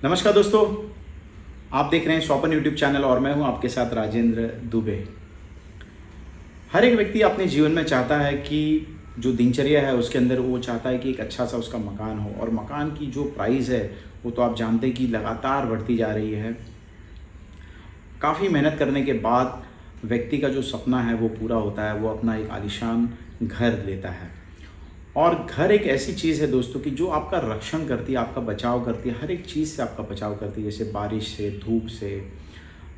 नमस्कार दोस्तों, आप देख रहे हैं स्वपन यूट्यूब चैनल और मैं हूं आपके साथ राजेंद्र दुबे। हर एक व्यक्ति अपने जीवन में चाहता है कि जो दिनचर्या है उसके अंदर वो चाहता है कि एक अच्छा सा उसका मकान हो, और मकान की जो प्राइस है वो तो आप जानते हैं कि लगातार बढ़ती जा रही है। काफ़ी मेहनत करने के बाद व्यक्ति का जो सपना है वो पूरा होता है, वो अपना एक आलीशान घर लेता है। और घर एक ऐसी चीज़ है दोस्तों कि जो आपका रक्षण करती है, आपका बचाव करती है, हर एक चीज़ से आपका बचाव करती है। जैसे बारिश से, धूप से,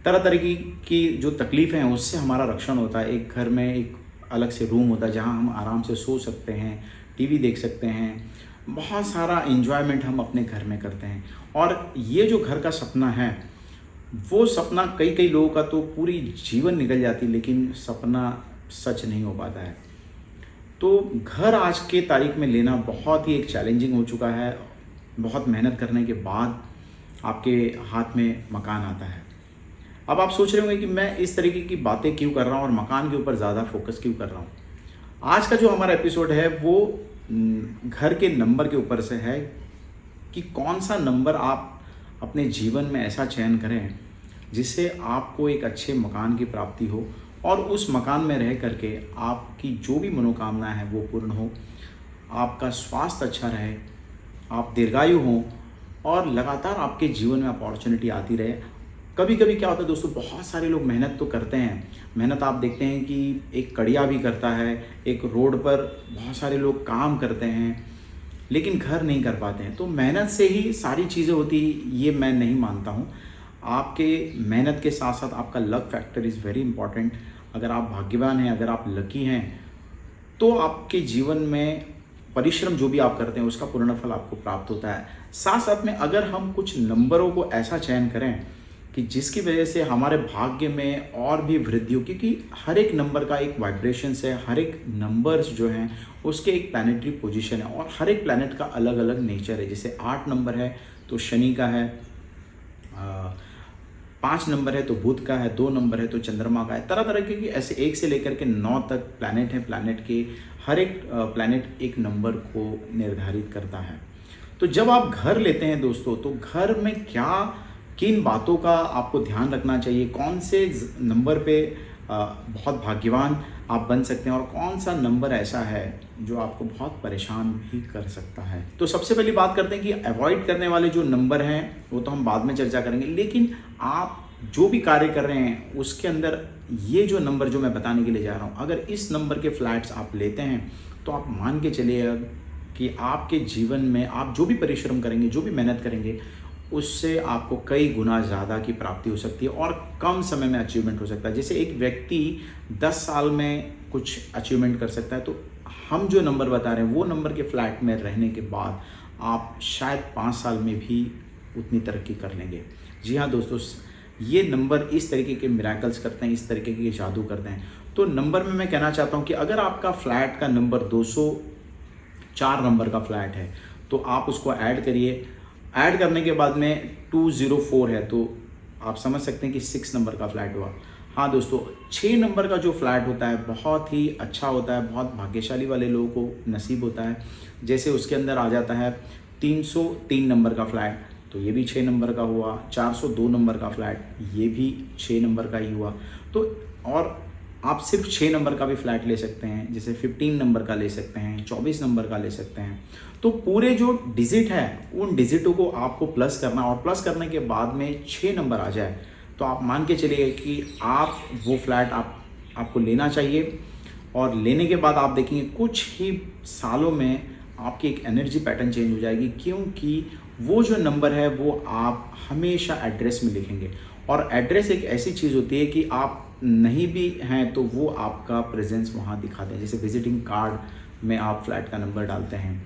तरह तरह की जो तकलीफ़ें हैं उससे हमारा रक्षण होता है। एक घर में एक अलग से रूम होता है जहाँ हम आराम से सो सकते हैं, टीवी देख सकते हैं, बहुत सारा एंजॉयमेंट हम अपने घर में करते हैं। और ये जो घर का सपना है, वो सपना कई कई लोगों का तो पूरी जीवन निकल जाती, लेकिन सपना सच नहीं हो पाता है। तो घर आज के तारीख में लेना बहुत ही एक चैलेंजिंग हो चुका है। बहुत मेहनत करने के बाद आपके हाथ में मकान आता है। अब आप सोच रहे होंगे कि मैं इस तरीके की बातें क्यों कर रहा हूँ और मकान के ऊपर ज़्यादा फोकस क्यों कर रहा हूँ। आज का जो हमारा एपिसोड है वो घर के नंबर के ऊपर से है कि कौन सा नंबर आप अपने जीवन में ऐसा चयन करें जिससे आपको एक अच्छे मकान की प्राप्ति हो और उस मकान में रह करके आपकी जो भी मनोकामना है वो पूर्ण हो, आपका स्वास्थ्य अच्छा रहे, आप दीर्घायु हों और लगातार आपके जीवन में अपॉर्चुनिटी आती रहे। कभी कभी क्या होता है दोस्तों, बहुत सारे लोग मेहनत तो करते हैं। मेहनत आप देखते हैं कि एक कड़िया भी करता है, एक रोड पर बहुत सारे लोग काम करते हैं, लेकिन घर नहीं कर पाते हैं। तो मेहनत से ही सारी चीज़ें होती, ये मैं नहीं मानता हूँ। आपके मेहनत के साथ साथ आपका luck factor is very important. अगर आप भाग्यवान हैं, अगर आप लकी हैं, तो आपके जीवन में परिश्रम जो भी आप करते हैं उसका पूर्ण फल आपको प्राप्त होता है। साथ साथ में अगर हम कुछ नंबरों को ऐसा चयन करें कि जिसकी वजह से हमारे भाग्य में और भी वृद्धि हो, क्योंकि हर एक नंबर का एक वाइब्रेशंस है, हर एक नंबर्स जो हैं उसके एक प्लैनेटरी पोजीशन है और हर एक प्लैनेट का अलग अलग नेचर है। जैसे 8 नंबर है तो शनि का है, 5 नंबर है तो बुध का है, 2 नंबर है तो चंद्रमा का है। तरह तरह के ऐसे 1 से लेकर के 9 तक प्लैनेट है। प्लैनेट के हर एक प्लैनेट एक नंबर को निर्धारित करता है। तो जब आप घर लेते हैं दोस्तों, तो घर में किन बातों का आपको ध्यान रखना चाहिए, कौन से नंबर पे बहुत भाग्यवान आप बन सकते हैं और कौन सा नंबर ऐसा है जो आपको बहुत परेशान भी कर सकता है। तो सबसे पहली बात करते हैं कि अवॉइड करने वाले जो नंबर हैं वो तो हम बाद में चर्चा करेंगे, लेकिन आप जो भी कार्य कर रहे हैं उसके अंदर ये जो नंबर जो मैं बताने के लिए जा रहा हूँ, अगर इस नंबर के फ्लैट्स आप लेते हैं तो आप मान के चलिए कि आपके जीवन में आप जो भी परिश्रम करेंगे, जो भी मेहनत करेंगे, उससे आपको कई गुना ज़्यादा की प्राप्ति हो सकती है और कम समय में अचीवमेंट हो सकता है। जैसे एक व्यक्ति 10 साल में कुछ अचीवमेंट कर सकता है, तो हम जो नंबर बता रहे हैं वो नंबर के फ्लैट में रहने के बाद आप शायद 5 साल में भी उतनी तरक्की कर लेंगे। जी हाँ दोस्तों, ये नंबर इस तरीके के मिराकल्स करते हैं, इस तरीके के जादू करते हैं। तो नंबर में मैं कहना चाहता हूँ कि अगर आपका फ्लैट का नंबर 204 नंबर का फ्लैट है तो आप उसको ऐड करिए। ऐड करने के बाद में 204 है तो आप समझ सकते हैं कि 6 नंबर का फ्लैट हुआ। हाँ दोस्तों, 6 नंबर का जो फ्लैट होता है बहुत ही अच्छा होता है, बहुत भाग्यशाली वाले लोगों को नसीब होता है। जैसे उसके अंदर आ जाता है 303 नंबर का फ्लैट, तो ये भी 6 नंबर का हुआ। 402 नंबर का फ्लैट, ये भी 6 नंबर का ही हुआ। तो और आप सिर्फ 6 नंबर का भी फ्लैट ले सकते हैं, जैसे 15 नंबर का ले सकते हैं, 24 नंबर का ले सकते हैं। तो पूरे जो डिजिट है उन डिजिटों को आपको प्लस करना, और प्लस करने के बाद में 6 नंबर आ जाए तो आप मान के चलिए कि आप वो फ्लैट आपको लेना चाहिए। और लेने के बाद आप देखेंगे कुछ ही सालों में आपकी एक एनर्जी पैटर्न चेंज हो जाएगी, क्योंकि वो जो नंबर है वो आप हमेशा एड्रेस में लिखेंगे। और एड्रेस एक ऐसी चीज़ होती है कि आप नहीं भी हैं तो वो आपका प्रेजेंस वहाँ दिखाते हैं। जैसे विजिटिंग कार्ड में आप फ्लैट का नंबर डालते हैं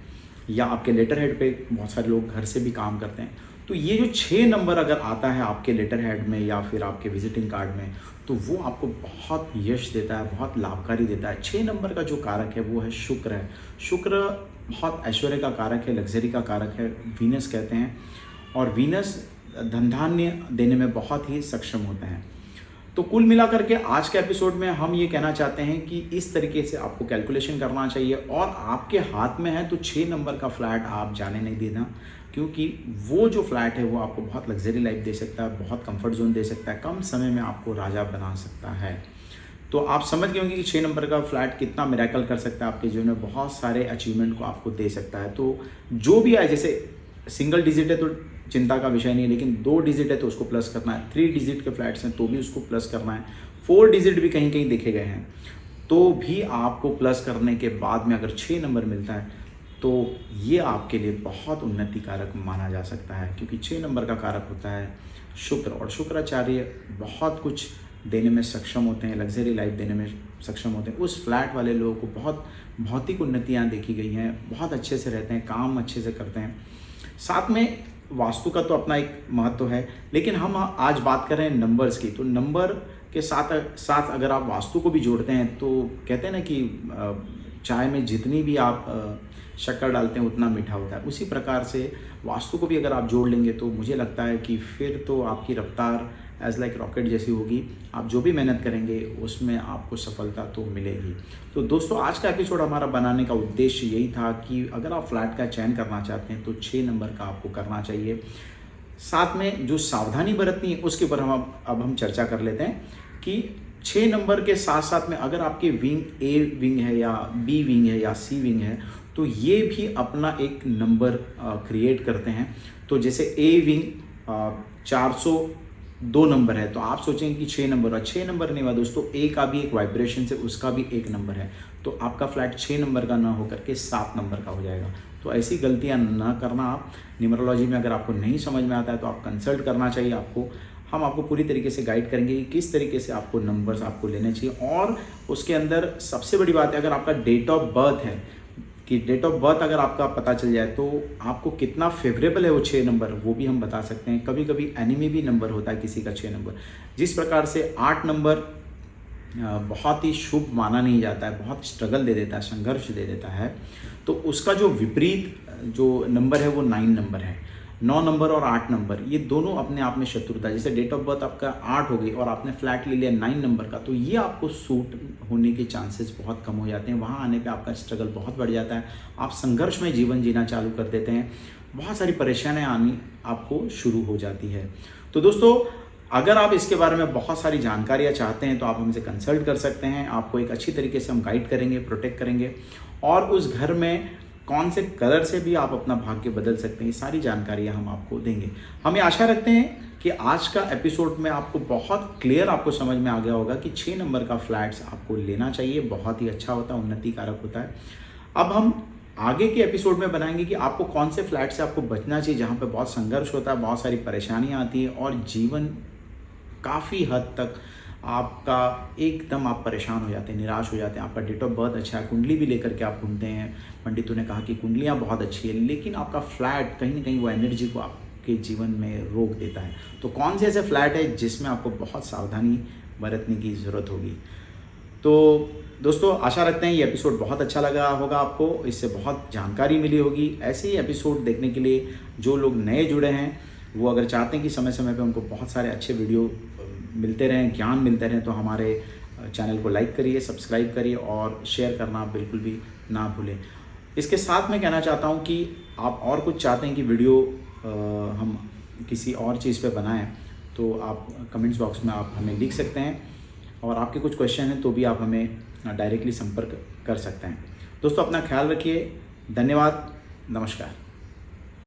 या आपके लेटर हेड पे बहुत सारे लोग घर से भी काम करते हैं। तो ये जो 6 नंबर अगर आता है आपके लेटर हेड में या फिर आपके विजिटिंग कार्ड में, तो वो आपको बहुत यश देता है, बहुत लाभकारी देता है। 6 नंबर का जो कारक है वो है शुक्र है। शुक्र बहुत ऐश्वर्य का कारक है, लग्जरी का कारक है, वीनस कहते हैं। और वीनस धन धान्य देने में बहुत ही सक्षम होते हैं। तो कुल मिलाकर के आज के एपिसोड में हम ये कहना चाहते हैं कि इस तरीके से आपको कैलकुलेशन करना चाहिए और आपके हाथ में है तो 6 नंबर का फ्लैट आप जाने नहीं देना। क्योंकि वो जो फ्लैट है वो आपको बहुत लग्जरी लाइफ दे सकता है, बहुत कंफर्ट जोन दे सकता है, कम समय में आपको राजा बना सकता है। तो आप समझ गए होंगे कि 6 नंबर का फ्लैट कितना मिरेकल कर सकता है आपके जीवन में, बहुत सारे अचीवमेंट को आपको दे सकता है। तो जो भी आए, जैसे सिंगल डिजिट है तो चिंता का विषय नहीं है, लेकिन 2 डिजिट है तो उसको प्लस करना है, 3 डिजिट के फ्लैट्स हैं तो भी उसको प्लस करना है, 4 डिजिट भी कहीं कहीं देखे गए हैं तो भी आपको प्लस करने के बाद में अगर 6 नंबर मिलता है तो ये आपके लिए बहुत उन्नति कारक माना जा सकता है, क्योंकि 6 नंबर का कारक होता है शुक्र, और शुक्राचार्य बहुत कुछ देने में सक्षम होते हैं, लग्जरी लाइफ देने में सक्षम होते हैं। उस फ्लैट वाले लोगों को बहुत भौतिक उन्नतियाँ देखी गई हैं, बहुत अच्छे से रहते हैं, काम अच्छे से करते हैं। साथ में वास्तु का तो अपना एक महत्व है, लेकिन हम आज बात कर रहे हैं नंबर्स की। तो नंबर के साथ साथ अगर आप वास्तु को भी जोड़ते हैं तो कहते हैं ना कि चाय में जितनी भी आप शक्कर डालते हैं उतना मीठा होता है, उसी प्रकार से वास्तु को भी अगर आप जोड़ लेंगे तो मुझे लगता है कि फिर तो आपकी रफ्तार एज लाइक रॉकेट जैसी होगी। आप जो भी मेहनत करेंगे उसमें आपको सफलता तो मिलेगी। तो दोस्तों, आज का एपिसोड हमारा बनाने का उद्देश्य यही था कि अगर आप फ्लैट का चयन करना चाहते हैं तो 6 नंबर का आपको करना चाहिए। साथ में जो सावधानी बरतनी है उसके ऊपर अब हम चर्चा कर लेते हैं कि 6 नंबर के साथ साथ में अगर आपके विंग ए विंग है या बी विंग है या सी विंग है तो ये भी अपना एक नंबर क्रिएट करते हैं। तो जैसे ए विंग 402 नंबर है तो आप सोचेंगे कि 6 नंबर, और 6 नंबर नहीं हुआ दोस्तों, ए का भी एक वाइब्रेशन से उसका भी एक नंबर है, तो आपका फ्लैट 6 नंबर का ना होकर के 7 नंबर का हो जाएगा। तो ऐसी गलतियां ना करना आप। न्यूमरोलॉजी में अगर आपको नहीं समझ में आता है तो आप कंसल्ट करना चाहिए आपको। हम आपको पूरी तरीके से गाइड करेंगे कि किस तरीके से आपको नंबर्स आपको लेने चाहिए। और उसके अंदर सबसे बड़ी बात है, अगर आपका डेट ऑफ बर्थ है, कि डेट ऑफ बर्थ अगर आपका पता चल जाए तो आपको कितना फेवरेबल है वो 6 नंबर, वो भी हम बता सकते हैं। कभी कभी एनिमी भी नंबर होता है किसी का 6 नंबर। जिस प्रकार से 8 नंबर बहुत ही शुभ माना नहीं जाता है, बहुत स्ट्रगल दे देता है, संघर्ष दे देता है, तो उसका जो विपरीत जो नंबर है वो 9 नंबर है। 9 नंबर और 8 नंबर ये दोनों अपने आप में शत्रुता। जैसे डेट ऑफ बर्थ आपका 8 हो गई और आपने फ्लैट ले लिया 9 नंबर का, तो ये आपको सूट होने के चांसेस बहुत कम हो जाते हैं। वहाँ आने पे आपका स्ट्रगल बहुत बढ़ जाता है, आप संघर्ष में जीवन जीना चालू कर देते हैं, बहुत सारी परेशानियाँ आनी आपको शुरू हो जाती है। तो दोस्तों, अगर आप इसके बारे में बहुत सारी जानकारियाँ चाहते हैं तो आप हमसे कंसल्ट कर सकते हैं। आपको एक अच्छी तरीके से हम गाइड करेंगे, प्रोटेक्ट करेंगे, और उस घर में कौन से कलर से भी आप अपना भाग्य बदल सकते हैं, ये सारी जानकारियाँ हम आपको देंगे। हम ये आशा रखते हैं कि आज का एपिसोड में आपको बहुत क्लियर आपको समझ में आ गया होगा कि 6 नंबर का फ्लैट्स आपको लेना चाहिए, बहुत ही अच्छा होता है, उन्नति कारक होता है। अब हम आगे के एपिसोड में बनाएंगे कि आपको कौन से फ्लैट से आपको बचना चाहिए, जहाँ पे बहुत संघर्ष होता है, बहुत सारी परेशानियाँ आती हैं और जीवन काफ़ी हद तक आपका एकदम आप परेशान हो जाते हैं, निराश हो जाते हैं। आपका डेट ऑफ बर्थ अच्छा है, कुंडली भी लेकर के आप घूमते हैं, पंडितों ने कहा कि कुंडलियाँ बहुत अच्छी है, लेकिन आपका फ्लैट कहीं ना कहीं वो एनर्जी को आपके जीवन में रोक देता है। तो कौन से ऐसे फ्लैट है जिसमें आपको बहुत सावधानी बरतने की ज़रूरत होगी। तो दोस्तों, आशा रखते हैं ये एपिसोड बहुत अच्छा लगा होगा आपको, इससे बहुत जानकारी मिली होगी। ऐसे ही एपिसोड देखने के लिए जो लोग नए जुड़े हैं वो अगर चाहते हैं कि समय समय पे उनको बहुत सारे अच्छे वीडियो मिलते रहें, ज्ञान मिलते रहें, तो हमारे चैनल को लाइक करिए, सब्सक्राइब करिए और शेयर करना बिल्कुल भी ना भूलें। इसके साथ मैं कहना चाहता हूँ कि आप और कुछ चाहते हैं कि वीडियो हम किसी और चीज़ पे बनाएं तो आप कमेंट्स बॉक्स में आप हमें लिख सकते हैं, और आपके कुछ क्वेश्चन हैं तो भी आप हमें डायरेक्टली संपर्क कर सकते हैं। दोस्तों, अपना ख्याल रखिए। धन्यवाद। नमस्कार।